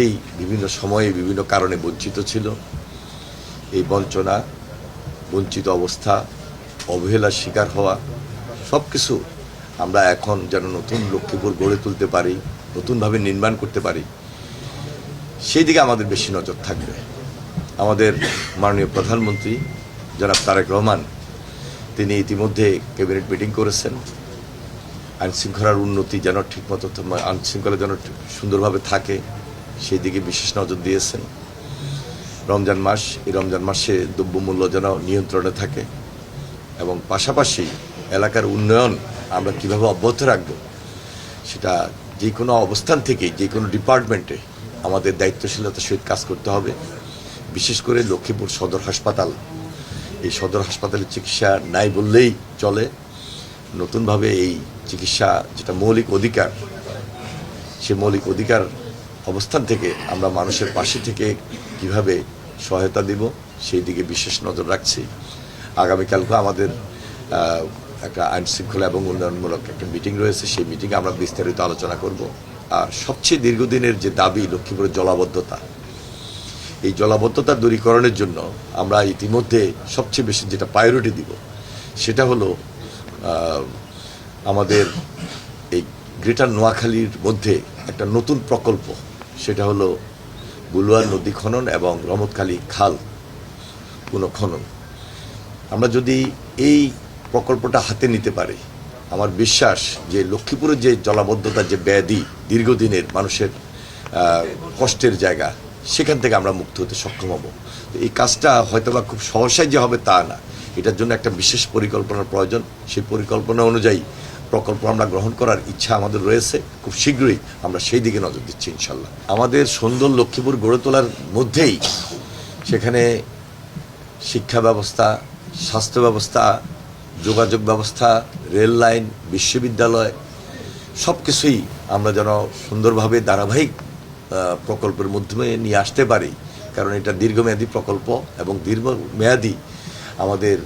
এই বিভিন্ন সময়ে বিভিন্ন কারণে বঞ্চিত ছিল। এই বঞ্চনা, বঞ্চিত অবস্থা, অবহেলার শিকার হওয়া সব কিছু আমরা এখন যেন নতুন লক্ষ্মীপুর গড়ে তুলতে পারি, নতুনভাবে নির্মাণ করতে পারি, সেই দিকে আমাদের বেশি নজর থাকবে। আমাদের মাননীয় প্রধানমন্ত্রী জনাব তারেক রহমান তিনি ইতিমধ্যে ক্যাবিনেট মিটিং করেছেন। আইনশৃঙ্খলার উন্নতি যেন ঠিকমতো, আইনশৃঙ্খলা যেন সুন্দরভাবে থাকে সেই দিকে বিশেষ নজর দিয়েছেন। রমজান মাস, এই রমজান মাসে দ্রব্যমূল্য যেন নিয়ন্ত্রণে থাকে এবং পাশাপাশি এলাকার উন্নয়ন আমরা কিভাবে অব্যাহত রাখব সেটা যে কোনো অবস্থান থেকে যে কোনো ডিপার্টমেন্টে আমাদের দায়িত্বশীলতার সহিত কাজ করতে হবে। বিশেষ করে লক্ষ্মীপুর সদর হাসপাতাল, এই সদর হাসপাতালের চিকিৎসা নাই বললেই চলে। নতুনভাবে এই চিকিৎসা যেটা মৌলিক অধিকার, সে মৌলিক অধিকার অবস্থান থেকে আমরা মানুষের পাশে থেকে কিভাবে সহায়তা দিব সেই দিকে বিশেষ নজর রাখছি। আগামীকালকে আমাদের একটা আইনশৃঙ্খলা এবং উন্নয়নমূলক একটা মিটিং রয়েছে, সেই মিটিংয়ে আমরা বিস্তারিত আলোচনা করব। আর সবচেয়ে দীর্ঘদিনের যে দাবি লক্ষ্মীপুরের জলাবদ্ধতা, এই জলাবদ্ধতা দূরীকরণের জন্য আমরা ইতিমধ্যে সবচেয়ে বেশি যেটা প্রায়োরিটি দিব সেটা হলো আমাদের এই গ্রেটার নোয়াখালীর মধ্যে একটা নতুন প্রকল্প, সেটা হলো বুলুয়ার নদী খনন এবং রহমতখালী খাল পুনঃখনন। আমরা যদি এই প্রকল্পটা হাতে নিতে পারি, আমার বিশ্বাস যে লক্ষ্মীপুরের যে জলাবদ্ধতার যে ব্যাধি, দীর্ঘদিনের মানুষের কষ্টের জায়গা, সেখান থেকে আমরা মুক্ত হতে সক্ষম হব। এই কাজটা হয়তোবা খুব সহসাই যে হবে তা না, এটার জন্য একটা বিশেষ পরিকল্পনার প্রয়োজন। সেই পরিকল্পনা অনুযায়ী প্রকল্প আমরা গ্রহণ করার ইচ্ছা আমাদের রয়েছে। খুব শীঘ্রই আমরা সেই দিকে নজর দিচ্ছি ইনশাল্লাহ। আমাদের সুন্দর লক্ষ্মীপুর গড়ে তোলার মধ্যেই সেখানে শিক্ষা ব্যবস্থা, স্বাস্থ্য ব্যবস্থা, যোগাযোগ ব্যবস্থা, রেল লাইন, বিশ্ববিদ্যালয় সব কিছুই আমরা যেন সুন্দরভাবে ধারাবাহিক প্রকল্পের মাধ্যমে নিয়ে আসতে পারি। কারণ এটা দীর্ঘমেয়াদী প্রকল্প এবং দীর্ঘমেয়াদী আমাদের